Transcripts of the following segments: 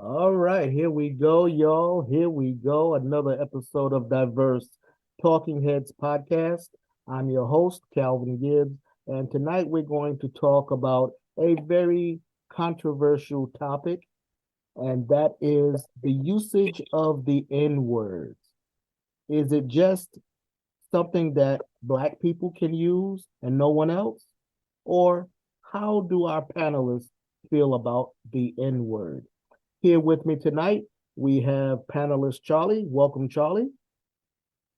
All right, here we go, y'all. Here we go. Another episode of Diverse Talking Heads podcast. I'm your host, Calvin Gibbs, and tonight we're going to talk about a very controversial topic, and that is the usage of the N words. Is it just something that Black people can use and no one else? Or how do our panelists feel about the N word? Here with me tonight, we have panelist Charlie. Welcome, Charlie.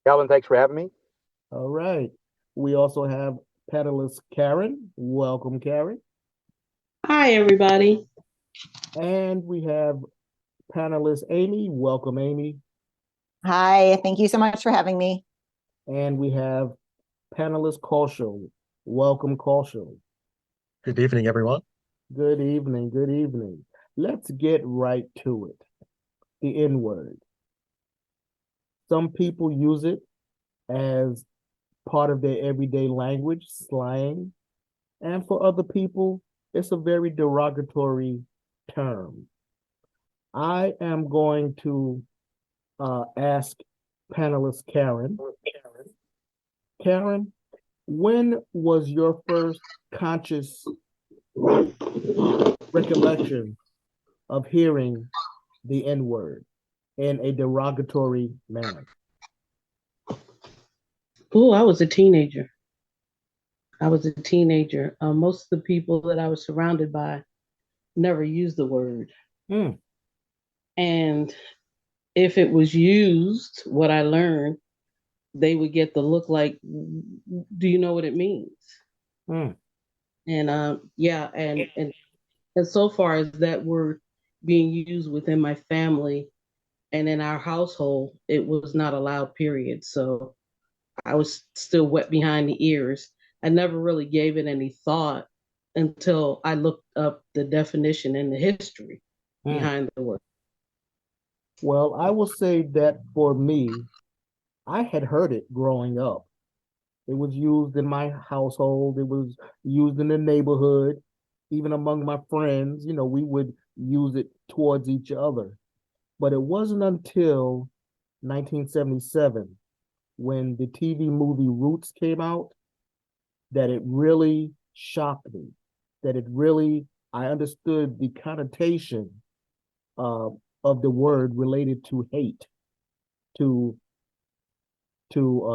Calvin, thanks for having me. All right. We also have panelist Karen. Welcome, Karen. Hi, everybody. And we have panelist Amy. Welcome, Amy. Hi, thank you so much for having me. And we have panelist Kaushal. Welcome, Kaushal. Good evening, everyone. Good evening. Good evening. Let's get right to it. The N word. Some people use it as part of their everyday language, slang. And for other people, it's a very derogatory term. I am going to ask panelist Karen. Karen, when was your first conscious recollection of hearing the N word in a derogatory manner? Oh, I was a teenager. Most of the people that I was surrounded by never used the word. Mm. And if it was used, what I learned, they would get the look like, do you know what it means? Mm. And yeah, and so far as that word being used within my family and in our household, it was not allowed, period. So I was still wet behind the ears. I never really gave it any thought until I looked up the definition and the history behind the word. Well, I will say that for me, I had heard it growing up. It was used in my household. It was used in the neighborhood, even among my friends. You know, we would use it towards each other. But it wasn't until 1977 when the TV movie Roots came out that it really shocked me, that it really, I understood the connotation uh, of the word related to hate, to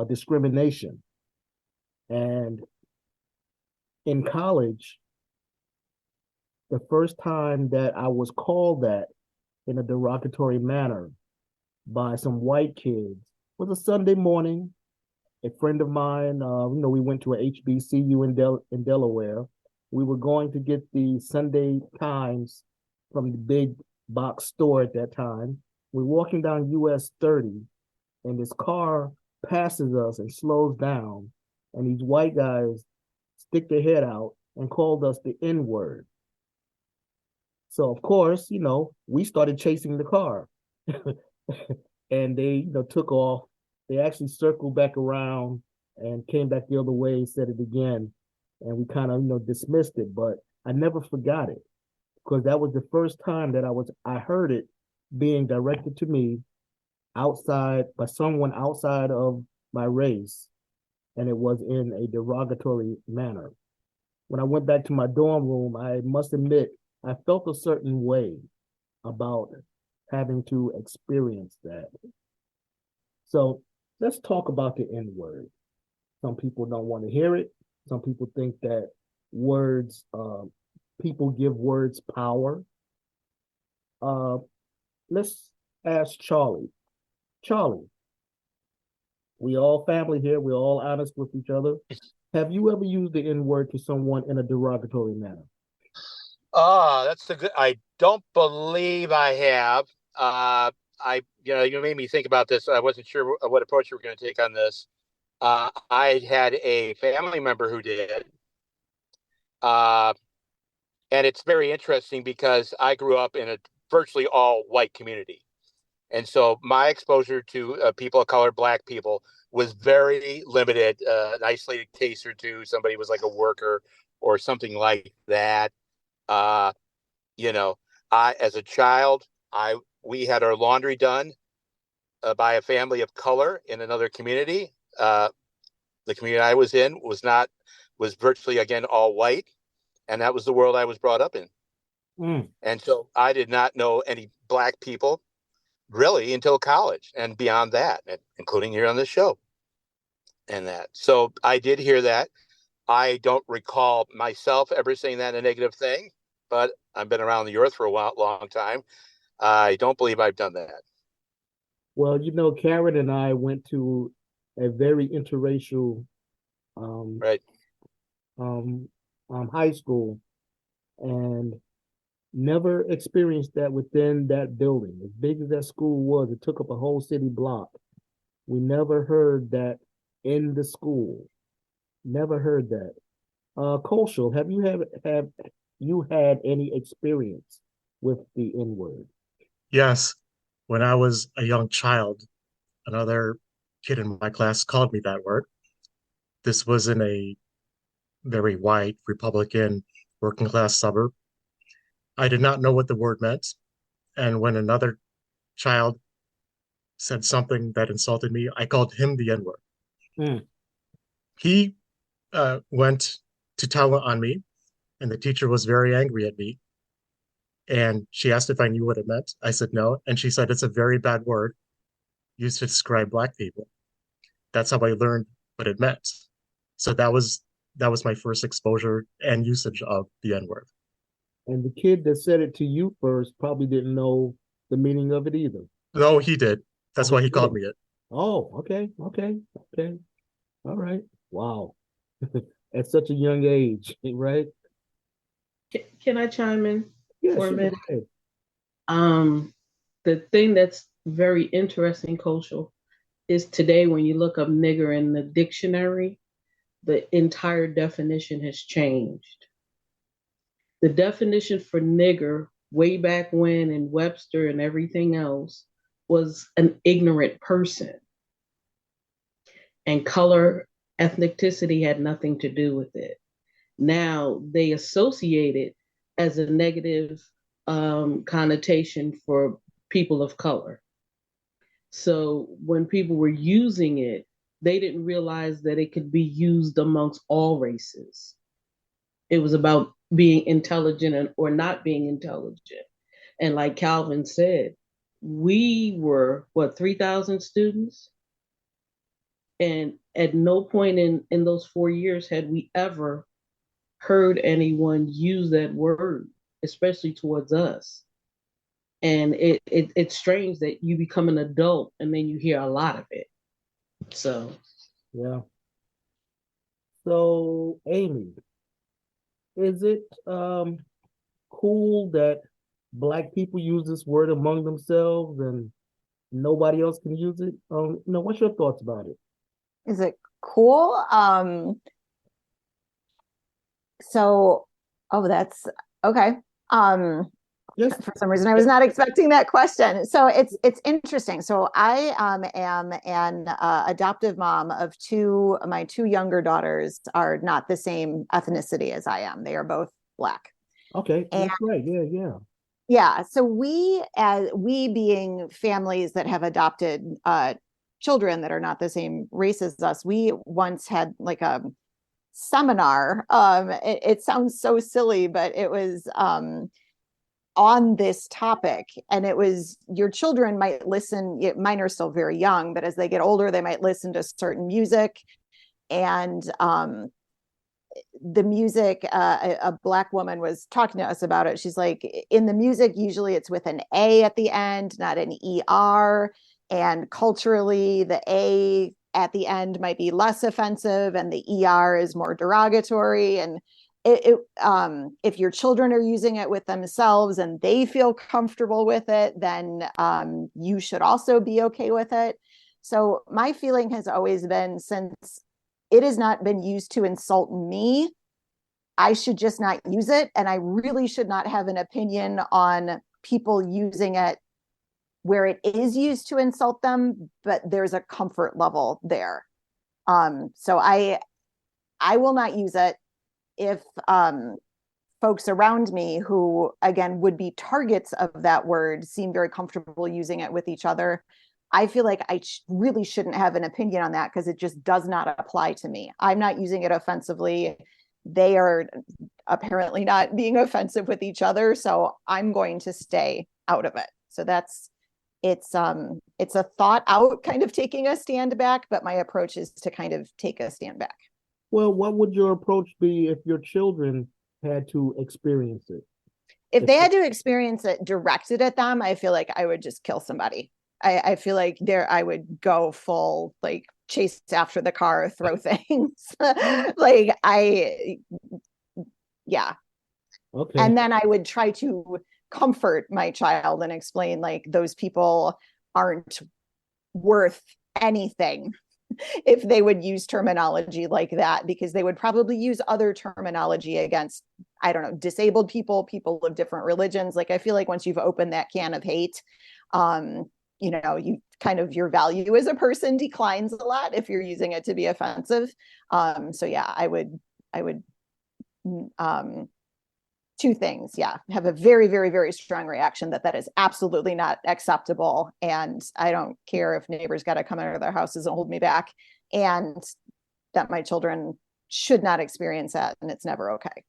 discrimination. And in college, the first time that I was called that in a derogatory manner by some white kids was a Sunday morning. A friend of mine, we went to a HBCU in Delaware. We were going to get the Sunday Times from the big box store at that time. We're walking down US 30, and this car passes us and slows down, and these white guys stick their head out and called us the N word. So of course, we started chasing the car, and they, took off. They actually circled back around and came back the other way, said it again, and we kind of, dismissed it. But I never forgot it because that was the first time that I heard it being directed to me outside by someone outside of my race, and it was in a derogatory manner. When I went back to my dorm room, I must admit I felt a certain way about having to experience that. So let's talk about the N word. Some people don't want to hear it. Some people think that words, people give words power. Uh, let's ask Charlie. Charlie, we all family here. We're all honest with each other. Have you ever used the N word to someone in a derogatory manner? That's a good. I don't believe I have. You made me think about this. I wasn't sure what approach you were going to take on this. I had a family member who did, uh, and it's very interesting because I grew up in a virtually all white community, and so my exposure to people of color, Black people, was very limited. An isolated case or two. Somebody was like a worker or something like that. Uh, you know, I, as a child, We had our laundry done by a family of color in another community. The community I was in was virtually, again, all white, and that was the world I was brought up in. And so I did not know any Black people really until college and beyond that, including here on this show and that. So I did hear that. I don't recall myself ever saying that a negative thing, but I've been around the earth for a long time. I don't believe I've done that. Well, Karen and I went to a very interracial Right. high school and never experienced that within that building. As big as that school was, it took up a whole city block. We never heard that in the school. Never heard that. Koshal, have you had any experience with the N-word? Yes, when I was a young child, another kid in my class called me that word. This was in a very white, Republican, working class suburb. I did not know what the word meant. And when another child said something that insulted me, I called him the N-word. Mm. He went to town on me, and the teacher was very angry at me. And she asked if I knew what it meant. I said no. And she said, it's a very bad word used to describe Black people. That's how I learned what it meant. So that was my first exposure and usage of the N-word. And the kid that said it to you first probably didn't know the meaning of it either. No, he did. That's Oh, why he he called did. me it. Oh, okay. All right. Wow. At such a young age, right? Can I chime in Yeah, for a sure. minute? Okay. The thing that's very interesting, Cultural, is today when you look up nigger in the dictionary, the entire definition has changed. The definition for nigger way back when in Webster and everything else was an ignorant person. And color, ethnicity had nothing to do with it. Now they associate it as a negative connotation for people of color. So when people were using it, they didn't realize that it could be used amongst all races. It was about being intelligent or not being intelligent. And like Calvin said, we were, 3,000 students? And at no point in those 4 years had we ever heard anyone use that word, especially towards us. And it's strange that you become an adult and then you hear a lot of it. So Yeah. So, Amy, is it cool that Black people use this word among themselves and nobody else can use it? What's your thoughts about it? Is it cool? So, oh, that's okay. Yes. For some reason, I was not expecting that question. So it's interesting. So I am an adoptive mom of two. My two younger daughters are not the same ethnicity as I am. They are both Black. Okay, And that's right. Yeah. yeah, so we being families that have adopted children that are not the same race as us, we once had like a seminar. It sounds so silly, but it was on this topic, and it was your children might listen. Mine are still very young, but as they get older, they might listen to certain music, and the music, a Black woman was talking to us about it. She's like, in the music, usually it's with an A at the end, not an ER. And culturally, the A at the end might be less offensive and the ER is more derogatory. And if your children are using it with themselves and they feel comfortable with it, then you should also be okay with it. So my feeling has always been, since it has not been used to insult me, I should just not use it. And I really should not have an opinion on people using it where it is used to insult them, but there's a comfort level there. So I will not use it. If folks around me who, again, would be targets of that word seem very comfortable using it with each other. I feel like I really shouldn't have an opinion on that because it just does not apply to me. I'm not using it offensively. They are apparently not being offensive with each other, so I'm going to stay out of it. So it's a thought out kind of taking a stand back, but my approach is to kind of take a stand back. Well, what would your approach be if your children had to experience it? If they had to experience it directed at them, I feel like I would just kill somebody. I feel like I would go full, like, chase after the car, throw things. Like, yeah. Okay. And then I would try to comfort my child and explain, like, those people aren't worth anything if they would use terminology like that, because they would probably use other terminology against, I don't know, disabled people, people of different religions. Like, I feel like once you've opened that can of hate, you know, you kind of, your value as a person declines a lot if you're using it to be offensive. So yeah, I would two things. Yeah. Have a very, very, very strong reaction that is absolutely not acceptable. And I don't care if neighbors got to come out of their houses and hold me back, and that my children should not experience that. And it's never okay.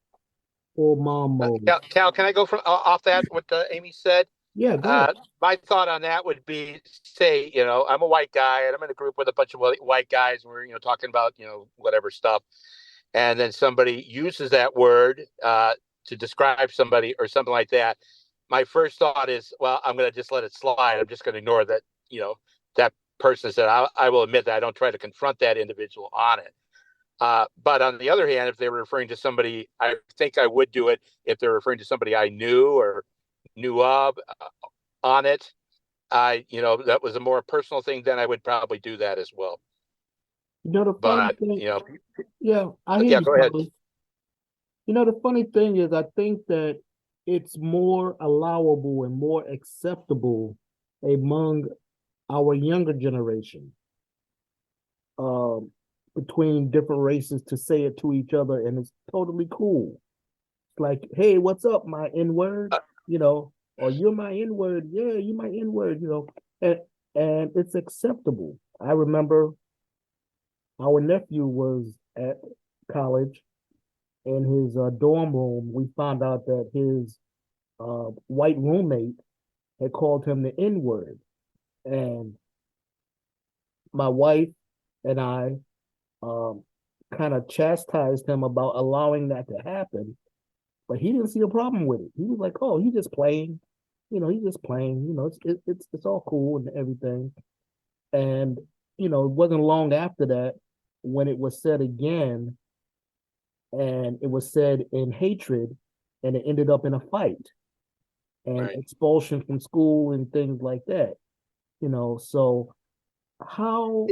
Or mom mode. Cal, can I go from off that, what Amy said? Yeah, go ahead. My thought on that would be, say, you know, I'm a white guy and I'm in a group with a bunch of white guys. And we're, you know, talking about, you know, whatever stuff. And then somebody uses that word to describe somebody or something like that. My first thought is, well, I'm going to just let it slide. I'm just going to ignore that, you know, that person said. I will admit that I don't try to confront that individual on it. But on the other hand, if they were referring to somebody, I think I would do it if they're referring to somebody I knew or knew of on it. You know, that was a more personal thing, then I would probably do that as well. You know, the funny But, thing, you know, yeah, I hear yeah, you, go ahead. Charlie. You know, the funny thing is, I think that it's more allowable and more acceptable among our younger generation, um, between different races, to say it to each other, and it's totally cool. It's like, hey, what's up, my N-word? You know, or you're my N-word. Yeah, you my N-word, you know. And it's acceptable. I remember our nephew was at college. In his dorm room, we found out that his white roommate had called him the N-word. And my wife and I kind of chastised him about allowing that to happen, but he didn't see a problem with it. He was like, "Oh, he's just playing, you know, he's just playing, you know, it's all cool and everything." And you know, it wasn't long after that when it was said again, and it was said in hatred, and it ended up in a fight and Right. expulsion from school and things like that. You know, so how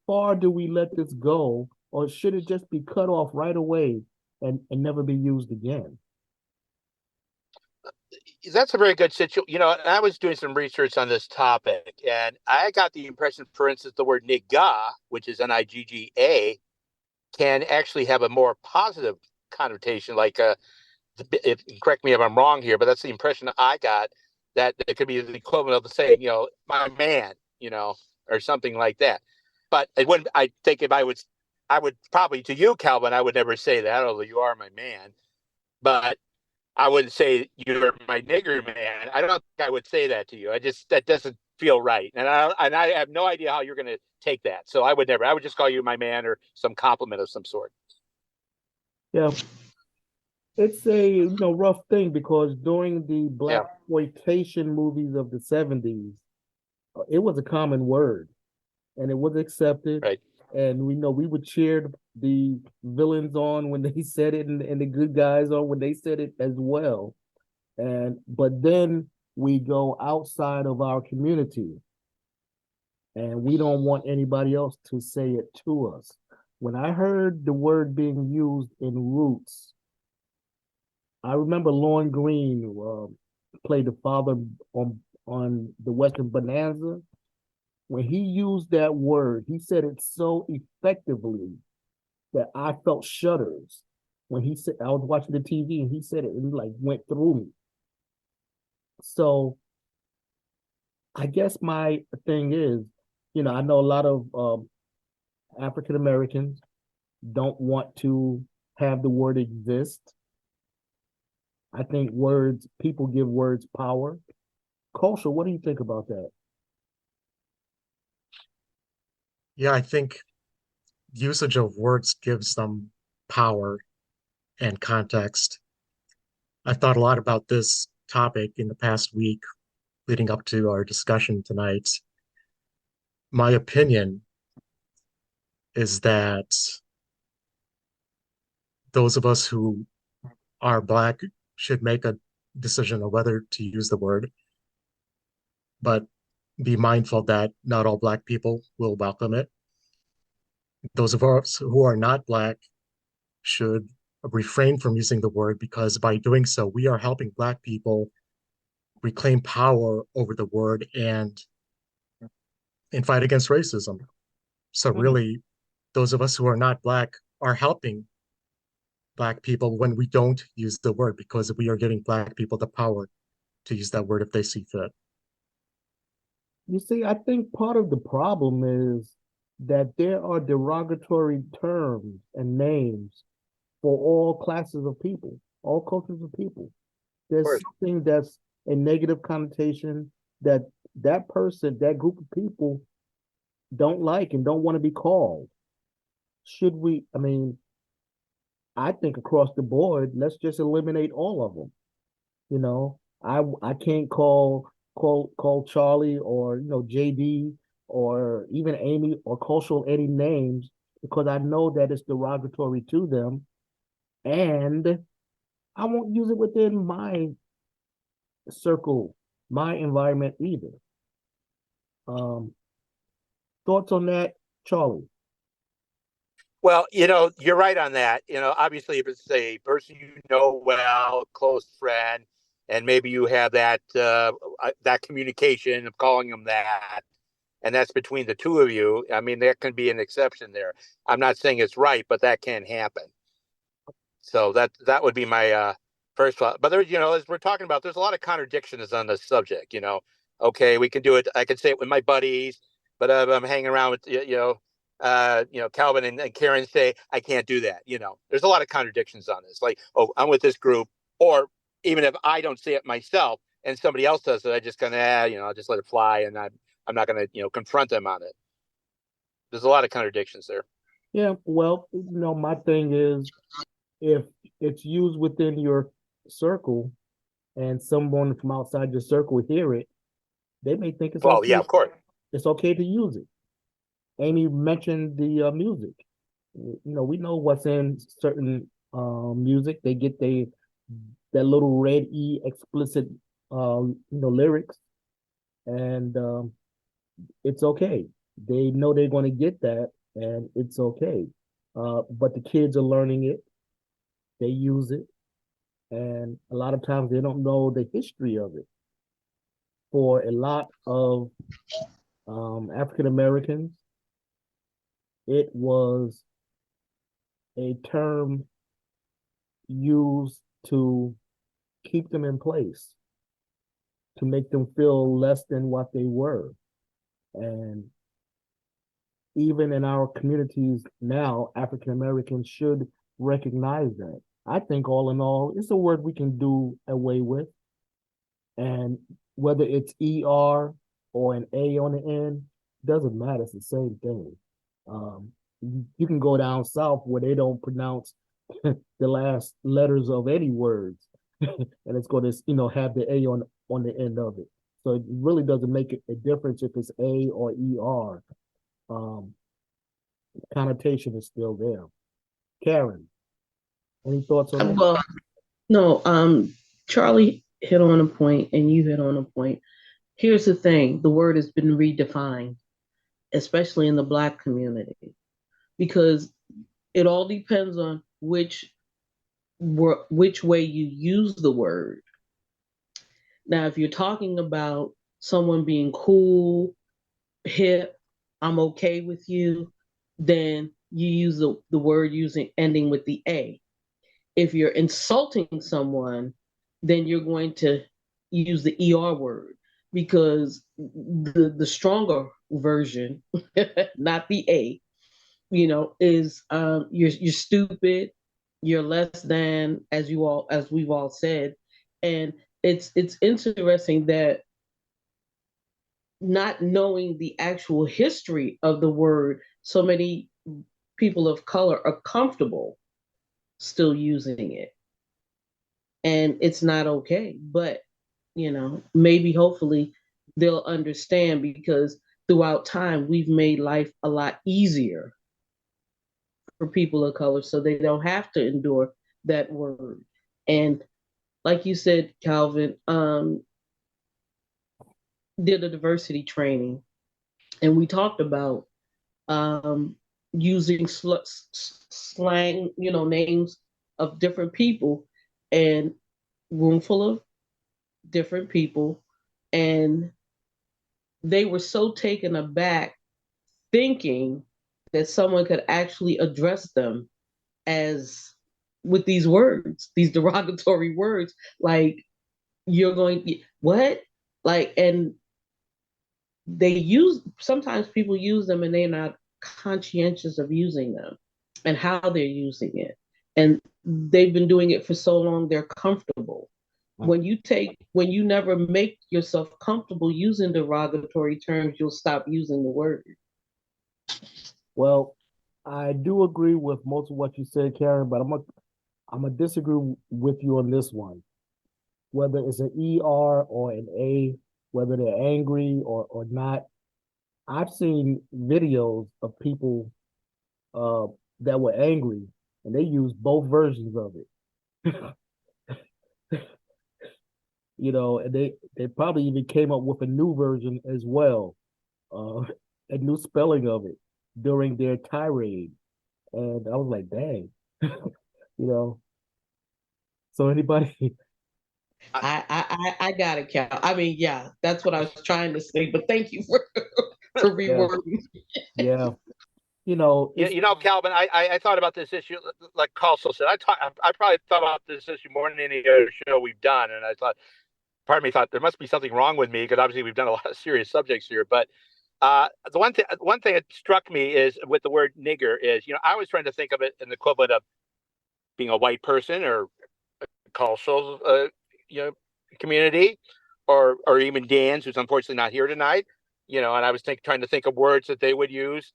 far do we let this go, or should it just be cut off right away and never be used again? That's a very good situation. You know, I was doing some research on this topic, and I got the impression, for instance, the word nigga, which is Nigga, can actually have a more positive connotation. Like, correct me if I'm wrong here, but that's the impression I got, that it could be the equivalent of saying, you know, my man, you know, or something like that. But it wouldn't. I think if I would probably, to you, Calvin, I would never say that, although you are my man. But I wouldn't say you're my nigger man. I don't think I would say that to you. That doesn't feel right, and I have no idea how you're going to take that. So I would never. I would just call you my man or some compliment of some sort. Yeah, it's a rough thing, because during the Yeah. black exploitation movies of the 70s, it was a common word and it was accepted. Right. And we know we would cheer the villains on when they said it, and the good guys on when they said it as well. But then we go outside of our community and we don't want anybody else to say it to us. When I heard the word being used in Roots, I remember Lorne Green played the father on the Western Bonanza. When he used that word, he said it so effectively that I felt shudders. when he said, I was watching the TV and he said it, and it like went through me. So I guess my thing is, I know a lot of African Americans don't want to have the word exist. I think people give words power. Kosha, what do you think about that? Yeah, I think usage of words gives them power and context. I've thought a lot about this topic in the past week leading up to our discussion tonight. My opinion is that those of us who are Black should make a decision on whether to use the word, but be mindful that not all Black people will welcome it. Those of us who are not Black should refrain from using the word because by doing so, we are helping Black people reclaim power over the word and fight against racism. So really, those of us who are not Black are helping Black people when we don't use the word because we are giving Black people the power to use that word if they see fit. You see, I think part of the problem is that there are derogatory terms and names for all classes of people, all cultures of people. There's something that's a negative connotation that person, that group of people don't like and don't want to be called. Should we, I think across the board, let's just eliminate all of them. I can't call Charlie or JD or even Amy or Cultural any names because I know that it's derogatory to them, and I won't use it within my circle, my environment either. Thoughts on that, Charlie? Well, you're right on that. Obviously, if it's a person you know well, close friend, and maybe you have that communication of calling them that, and that's between the two of you. I mean, there can be an exception there. I'm not saying it's right, but that can happen. So that would be my first thought. But there's, as we're talking about, there's a lot of contradictions on this subject. Okay, we can do it. I can say it with my buddies, but if I'm hanging around with Calvin and Karen say I can't do that. There's a lot of contradictions on this. Like, oh, I'm with this group, or even if I don't say it myself and somebody else does it, I just gonna I'll just let it fly, and I'm not gonna confront them on it. There's a lot of contradictions there. Yeah, well, my thing is if it's used within your circle and someone from outside your circle hear it, they may think it's okay. Yeah, of course. It's okay to use it. Amy mentioned the music. We know what's in certain music. They get that little red E explicit lyrics, and it's okay. They know they're going to get that, and it's okay. But the kids are learning it. They use it, and a lot of times they don't know the history of it. For a lot of African Americans, it was a term used to keep them in place, to make them feel less than what they were. And even in our communities now, African Americans should recognize that. I think all in all, it's a word we can do away with. And whether it's ER or an A on the end, doesn't matter. It's the same thing. You can go down south where they don't pronounce the last letters of any words, and it's going to have the A on the end of it. So it really doesn't make a difference if it's A or ER. Connotation is still there. Karen, any thoughts on that? Well, no, Charlie hit on a point and you hit on a point. Here's the thing, the word has been redefined, especially in the Black community, because it all depends on which way you use the word. Now, if you're talking about someone being cool, hip, I'm okay with you, then you use the word ending with the A. if you're insulting someone, then you're going to use the ER word, because the stronger version, not the A, is you're stupid, you're less than, as we've all said. And it's interesting that, not knowing the actual history of the word, so many people of color are comfortable still using it. And it's not okay. But, maybe hopefully they'll understand, because throughout time we've made life a lot easier for people of color, so they don't have to endure that word. And like you said, Calvin, did a diversity training, and we talked about um, using slang, names of different people, and room full of different people, and they were so taken aback, thinking that someone could actually address them as with these words, these derogatory words, like, you're going, what, like, and sometimes people use them and they're not conscientious of using them and how they're using it, and they've been doing it for so long they're comfortable. When you never make yourself comfortable using derogatory terms, you'll stop using the word. Well, I do agree with most of what you said, Karen, but I'm gonna disagree with you on this one. Whether it's an ER or an A, whether they're angry or not, I've seen videos of people uh, that were angry, and they used both versions of it. And they probably even came up with a new version as well, uh, a new spelling of it during their tirade, and I was like, dang, you know. So anybody, I got it, Cal. I mean, yeah, that's what I was trying to say, but thank you for for yeah, rewording. yeah, it's Calvin, I thought about this issue, like Carlso said. I probably thought about this issue more than any other show we've done, and I thought, part of me thought there must be something wrong with me, because obviously we've done a lot of serious subjects here. But the one thing that struck me is with the word nigger is, I was trying to think of it in the equivalent of being a white person, or Carlso's you know community, or even Dan's, who's unfortunately not here tonight. And I was trying to think of words that they would use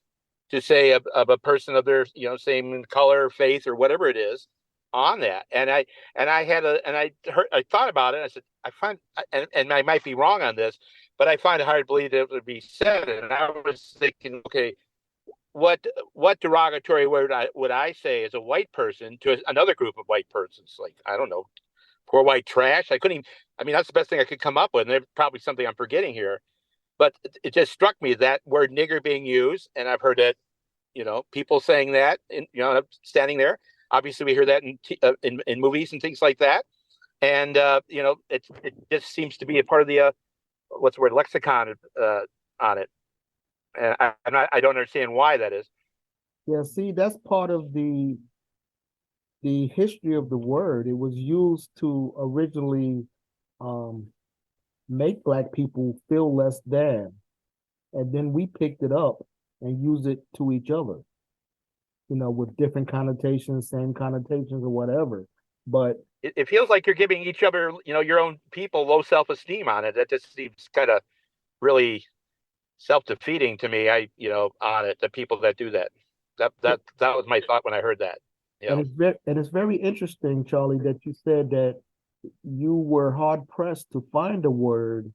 to say of a person of their same color, faith, or whatever it is on that. I thought about it. I said, I find, and I might be wrong on this, but I find it hard to believe that it would be said. And I was thinking, okay, what derogatory word would I say as a white person to another group of white persons? Like, I don't know, poor white trash. I couldn't even. I mean, that's the best thing I could come up with. And there's probably something I'm forgetting here, but it just struck me that word nigger being used, and I've heard it, people saying that, and standing there. Obviously, we hear that in movies and things like that, and it just seems to be a part of the what's the word, lexicon on it, and I don't understand why that is. yeah. See, that's part of the history of the word. It was used to originally um, make Black people feel less than, and then we picked it up and used it to each other, with different connotations, same connotations, or whatever. But It feels like you're giving each other, your own people, low self-esteem on it. That just seems kind of really self-defeating to me. On it, the people that do that. That was my thought when I heard that. it's very interesting, Charlie, that you said that you were hard pressed to find a word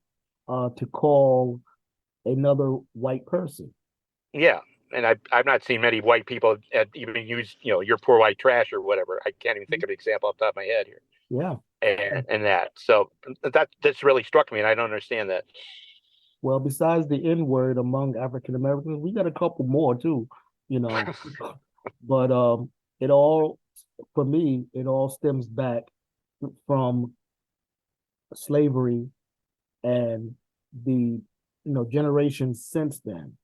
to call another white person. Yeah, and I've not seen many white people even use your poor white trash or whatever. I can't even think of an example off the top of my head here. Yeah. And that, so that's really struck me, and I don't understand that. Well, besides the N word among African Americans, we got a couple more too, you know. But it all, for me, it all stems back from slavery and the generations since then.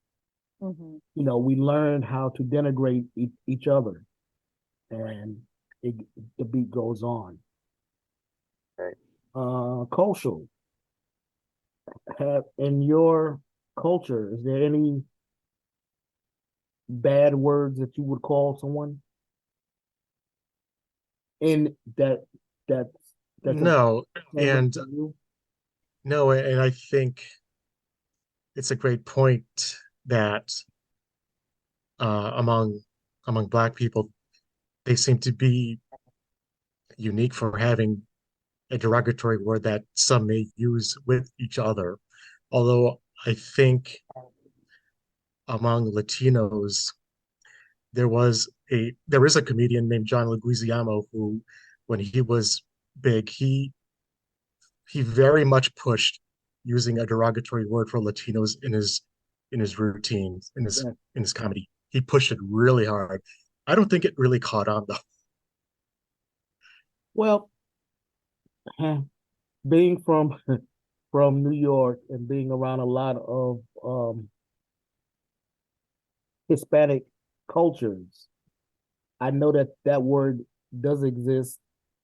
Mm-hmm. We learned how to denigrate each other, and it, the beat goes on. Right. Cultural. Have in your culture, is there any bad words that you would call someone in that that's No, important and to you? no, and I think it's a great point that among Black people, they seem to be unique for having a derogatory word that some may use with each other. Although I think among Latinos, there is a comedian named John Leguizamo who, when he was big, he very much pushed using a derogatory word for Latinos in his routines, Yeah. in his comedy. He pushed it really hard. I don't think it really caught on though. Well, being from from New York and being around a lot of Hispanic cultures, I know that that word does exist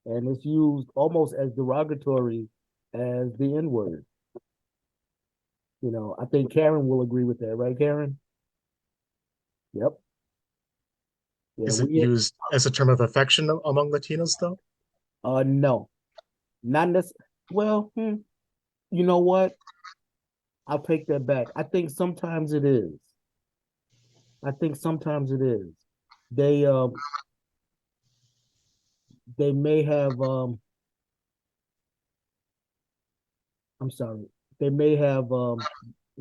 and it's used almost as derogatory as the N word. I think Karen will agree with that, right, Karen? Yep. Yeah, Is it we used as a term of affection among Latinos though? no, not necessarily. Well, you know what? I'll take that back. I think sometimes it is. I think sometimes it is. They they may have I'm sorry, they may have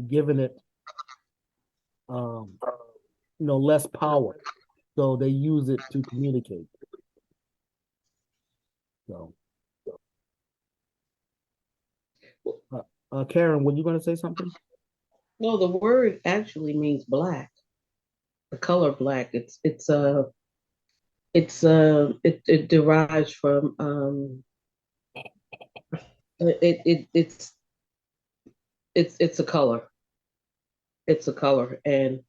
given it um less power. So they use it to communicate. So uh, Karen, were you gonna say something? No, the word actually means black, the color black. It derives from it it's a color. It's a color, and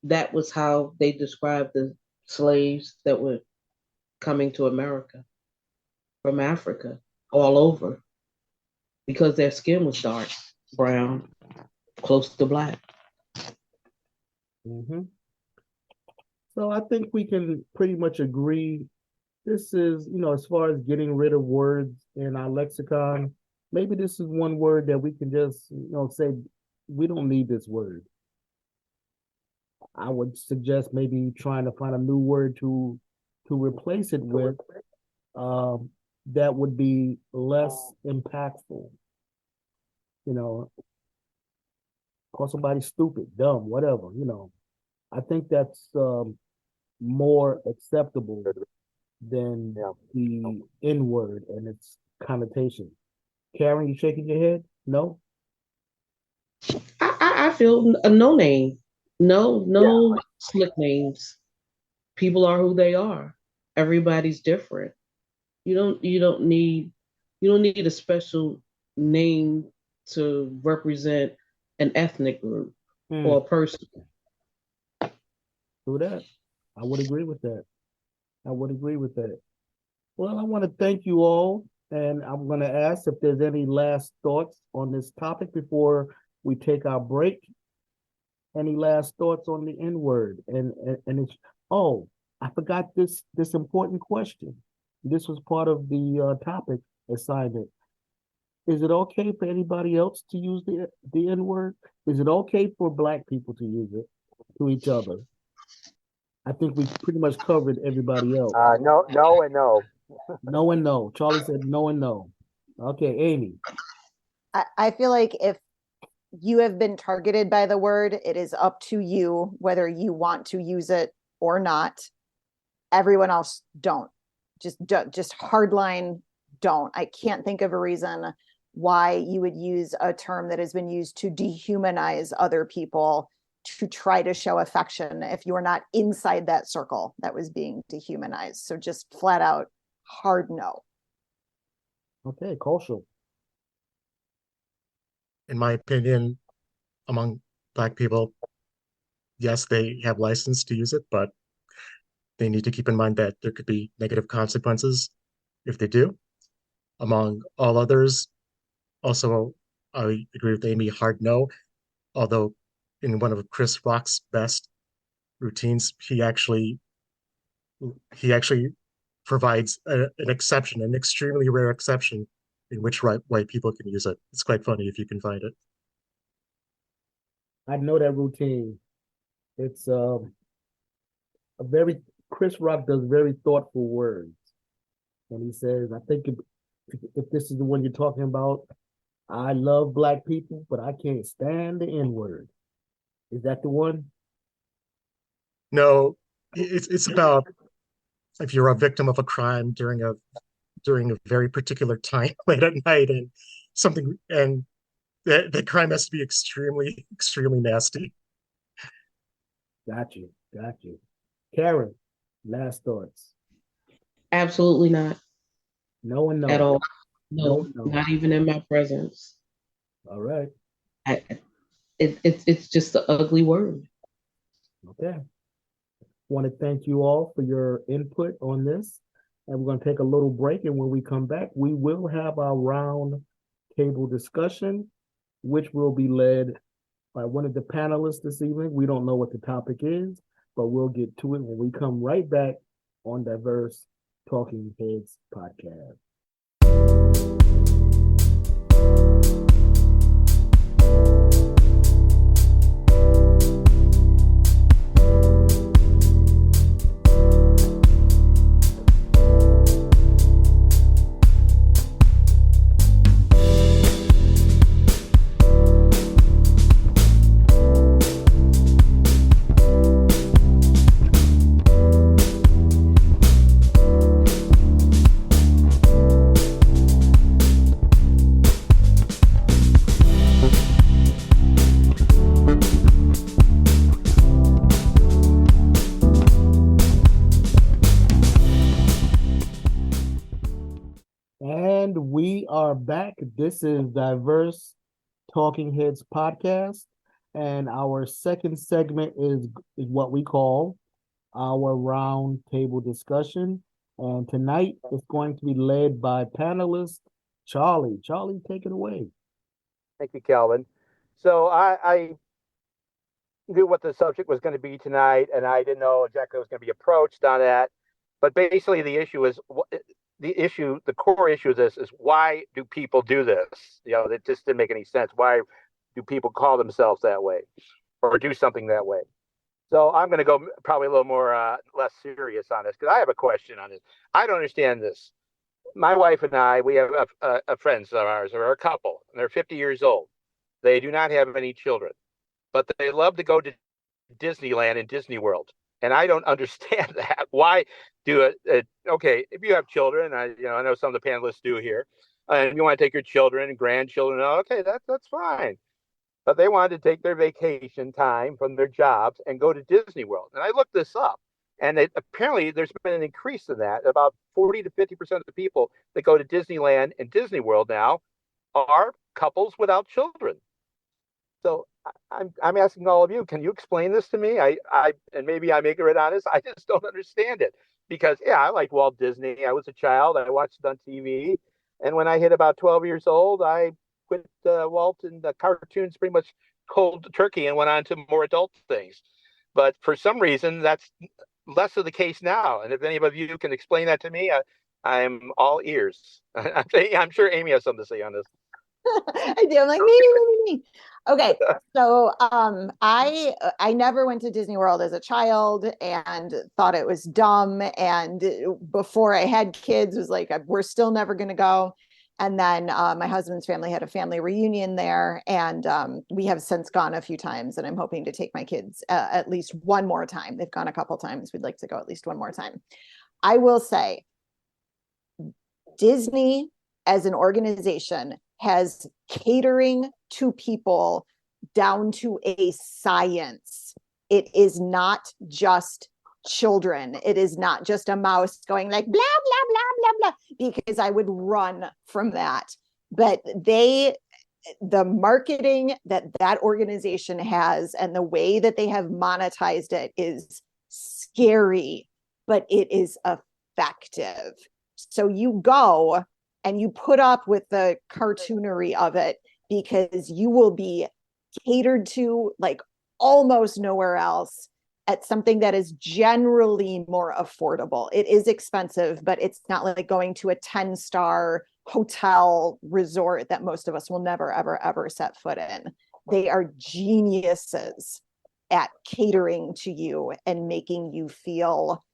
that was how they described the slaves that were coming to America from Africa, all over, because their skin was dark brown, close to black. Hmm. So I think we can pretty much agree. This is, as far as getting rid of words in our lexicon, maybe this is one word that we can just, say we don't need this word. I would suggest maybe trying to find a new word to replace it with, um, that would be less impactful. You know, call somebody stupid, dumb, whatever. I think that's more acceptable than Yeah. the N word and its connotation. Karen, you shaking your head? No? I feel a no name, Yeah. no slick names. People are who they are. Everybody's different. You don't need a special name to represent an ethnic group or a Hmm, person. do that. I would agree with that. I would agree with that. Well, I want to thank you all, and I'm going to ask if there's any last thoughts on this topic before we take our break. Any last thoughts on the N word? And it's oh, I forgot this important question. This was part of the topic assignment. Is it okay for anybody else to use the N word? Is it okay for Black people to use it to each other? I think we pretty much covered everybody else. No, no, and no. No and no. Charlie said no and no. Okay, Amy. I feel like if you have been targeted by the word, it is up to you whether you want to use it or not. Everyone else don't. Just hardline don't. I can't think of a reason why you would use a term that has been used to dehumanize other people to try to show affection if you are not inside that circle that was being dehumanized. So just flat out hard no. Okay, cultural. In my opinion, among Black people, yes, they have license to use it, but I they need to keep in mind that there could be negative consequences if they do. Among all others, also, I agree with Amy, hard no, although in one of Chris Rock's best routines, he actually provides an exception, an extremely rare exception in which white people can use it. It's quite funny if you can find it. I know that routine. It's a very Chris Rock does very thoughtful words, and he says, "I think if this is the one you're talking about, I love black people, but I can't stand the N word." Is that the one? No, it's about if you're a victim of a crime during a very particular time late at night and something and the crime has to be extremely, extremely nasty. Got you. Got you. Karen, last thoughts. Absolutely not No and at no. all. No, No, no. not even in my presence. All right. It's just an ugly word. Okay. Want to thank you all for your input on this. And we're going to take a little break. And when we come back, we will have our round table discussion, which will be led by one of the panelists this evening. We don't know what the topic is, but we'll get to it when we come right back on Diverse Talking Heads podcast. And we are back. This is Diverse Talking Heads podcast. And our second segment is what we call our round table discussion. And tonight it's going to be led by panelist Charlie. Charlie, take it away. Thank you, Calvin. So I knew what the subject was going to be tonight, and I didn't know exactly what was going to be approached on that. But basically, the core issue of this is why do people do this? It just didn't make any sense. Why do people call themselves that way or do something that way? So I'm going to go probably a little more less serious on this because I have a question on this. I don't understand this. My wife and I, we have a friends of ours, or a couple, and they're 50 years old. They do not have any children, but they love to go to Disneyland and Disney World. And I don't understand that. Why do it? Okay, if you have children, I know some of the panelists do here, and you want to take your children and grandchildren. Okay, that's fine. But they wanted to take their vacation time from their jobs and go to Disney World. And I looked this up, and apparently there's been an increase in that. About 40 to 50% of the people that go to Disneyland and Disney World now are couples without children. So I'm asking all of you, can you explain this to me? And maybe I'm ignorant on this. I just don't understand it because I like Walt Disney. I was a child. I watched it on TV, and when I hit about 12 years old, I quit Walt and the cartoons pretty much cold turkey and went on to more adult things. But for some reason, that's less of the case now. And if any of you can explain that to me, I'm all ears. I'm sure Amy has something to say on this. I do. I'm like me. Okay, so I never went to Disney World as a child and thought it was dumb. And before I had kids, was like we're still never going to go. And then my husband's family had a family reunion there, and we have since gone a few times. And I'm hoping to take my kids at least one more time. They've gone a couple times. We'd like to go at least one more time. I will say, Disney as an organization has catering to people down to a science. It is not just children. It is not just a mouse going like blah, blah, blah, blah, blah, because I would run from that. But the marketing that organization has and the way that they have monetized it is scary but it is effective. So you go and you put up with the cartoonery of it because you will be catered to like almost nowhere else at something that is generally more affordable. It is expensive, but it's not like going to a 10-star hotel resort that most of us will never, ever, ever set foot in. They are geniuses at catering to you and making you feel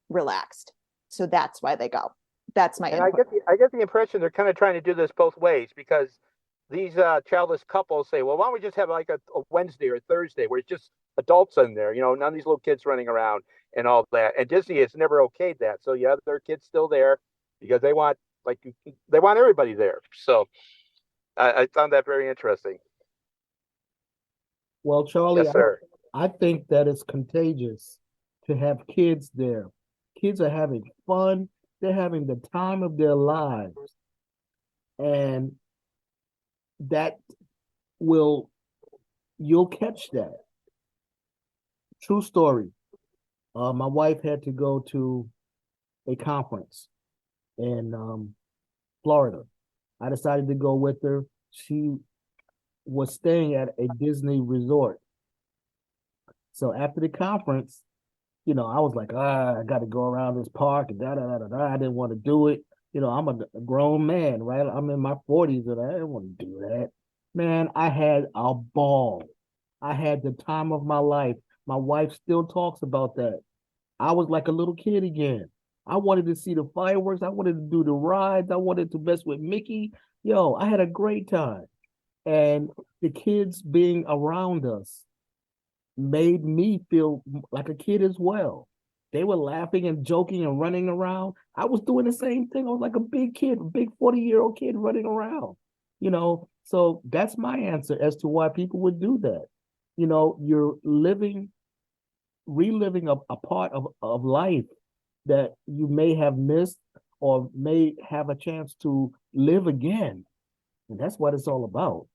relaxed. So that's why they go. That's my And input. I get the impression they're kind of trying to do this both ways, because these childless couples say, well, why don't we just have like a Wednesday or Thursday where it's just adults in there, none of these little kids running around and all that. And Disney has never okayed that. So yeah, their kids still there because they want everybody there. So I found that very interesting. Well, Charlie, Yes, sir. I think that it's contagious to have kids there. Kids are having fun. They're having the time of their lives. And that you'll catch that. True story. My wife had to go to a conference in Florida. I decided to go with her. She was staying at a Disney resort. So after the conference, I was like, I got to go around this park and da da da da da. I didn't want to do it. I'm a grown man, right? I'm in my 40s and I didn't want to do that. Man, I had a ball. I had the time of my life. My wife still talks about that. I was like a little kid again. I wanted to see the fireworks. I wanted to do the rides. I wanted to mess with Mickey. Yo, I had a great time. And the kids being around us made me feel like a kid as well. They were laughing and joking and running around. I was doing the same thing. I was like a big kid, a big 40-year-old kid running around. So that's my answer as to why people would do that. You're reliving a part of life that you may have missed or may have a chance to live again. And that's what it's all about.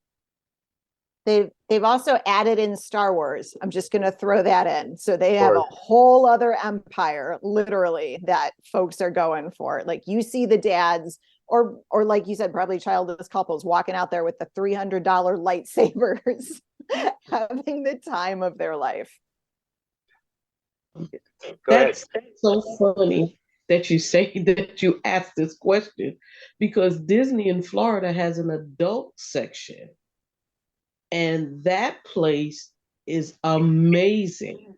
They've also added in Star Wars. I'm just going to throw that in. So they have a whole other empire, literally, that folks are going for. Like you see the dads, or like you said, probably childless couples walking out there with the $300 lightsabers, having the time of their life. That's so funny that you say that you asked this question, because Disney in Florida has an adult section. And that place is amazing.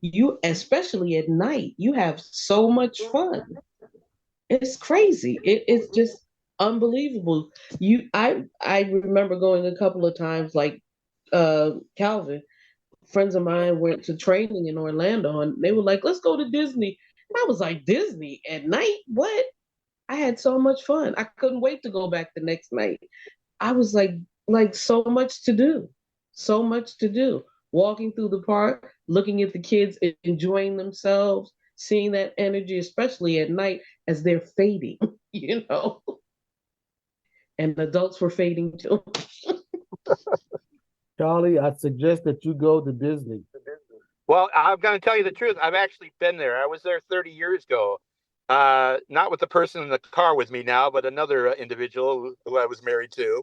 You, especially at night, you have so much fun. It's crazy. It's just unbelievable. I remember going a couple of times, like Calvin. Friends of mine went to training in Orlando, and they were like, "Let's go to Disney." And I was like, "Disney at night? What?" I had so much fun. I couldn't wait to go back the next night. I was like so much to do, so much to do. Walking through the park, looking at the kids enjoying themselves, seeing that energy, especially at night as they're fading, and adults were fading too. Charlie, I suggest that you go to Disney. Well, I'm going to tell you the truth. I've actually been there. I was there 30 years ago. Not with the person in the car with me now, but another individual who I was married to.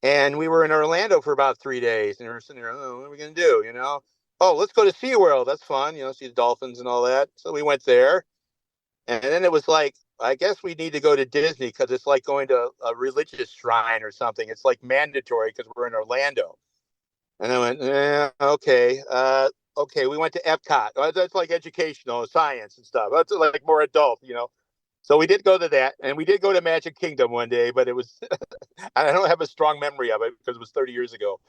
And we were in Orlando for about 3 days. And we were sitting there, oh, what are we going to do? Oh, let's go to SeaWorld. That's fun, see the dolphins and all that. So we went there. And then it was like, I guess we need to go to Disney because it's like going to a religious shrine or something. It's like mandatory because we're in Orlando. And I went, okay. Okay, we went to Epcot. That's like educational, science and stuff. That's like more adult. So we did go to that, and we did go to Magic Kingdom one day, but it was, I don't have a strong memory of it because it was 30 years ago.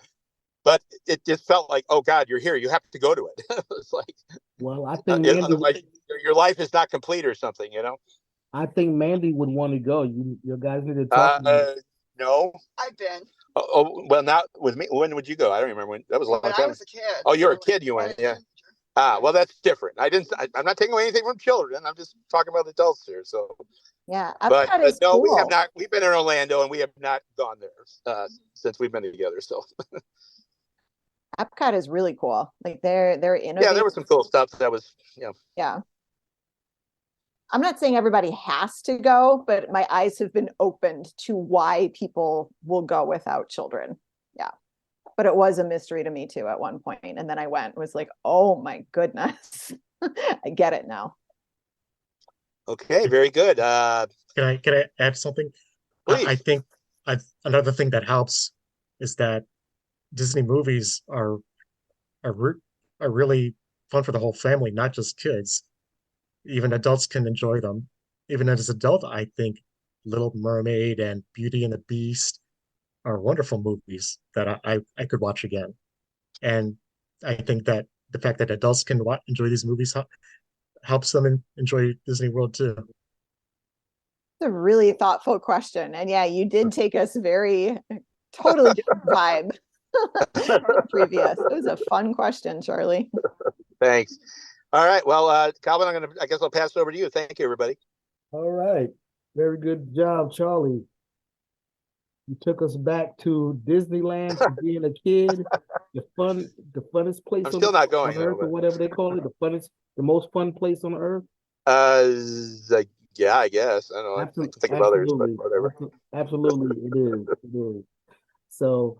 But it just felt like, oh God, you're here. You have to go to it. It's like, well, I think otherwise your life is not complete or something, I think Mandy would want to go. You guys need to talk. No. I've been. Well, not with me. When would you go? I don't remember when. That was a long When time. I was a kid. Oh, you're a kid. You went, yeah. Well, that's different. I'm not taking away anything from children. I'm just talking about adults here. So, yeah, but no, cool. we have not. We've been in Orlando and we have not gone there since we've been together. So, Epcot is really cool. Like they're Yeah, innovative. there was some cool stuff that was, Yeah. I'm not saying everybody has to go, but my eyes have been opened to why people will go without children. Yeah. But it was a mystery to me too at one point. And then I went, was like, oh my goodness. I get it now. okay, very good. Can I add something? I Please. think another thing that helps is that Disney movies are re are really fun for the whole family, not just kids. Even adults can enjoy them. Even as an adult, I think Little Mermaid and Beauty and the Beast are wonderful movies that I could watch again. And I think that the fact that adults can enjoy these movies helps them enjoy Disney World too. It's a really thoughtful question. And yeah, you did take us very totally different vibe previous. It was a fun question, Charlie. Thanks. All right. Well, Calvin, I guess I'll pass it over to you. Thank you, everybody. All right. Very good job, Charlie. You took us back to Disneyland for being a kid. The funnest place I'm still not going, on earth, or whatever they call it. The most fun place on earth. Like, yeah, I guess. I don't know. I can think of others, but whatever. Absolutely, it is. It is. So,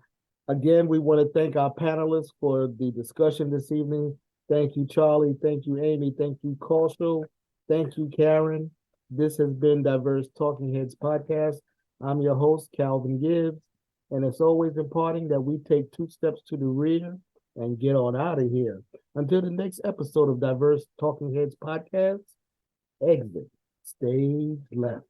again, we want to thank our panelists for the discussion this evening. Thank you, Charlie. Thank you, Amy. Thank you, Kaushal. Thank you, Karen. This has been Diverse Talking Heads Podcast. I'm your host, Calvin Gibbs. And it's always important that we take 2 steps to the rear and get on out of here. Until the next episode of Diverse Talking Heads Podcast, exit stage left.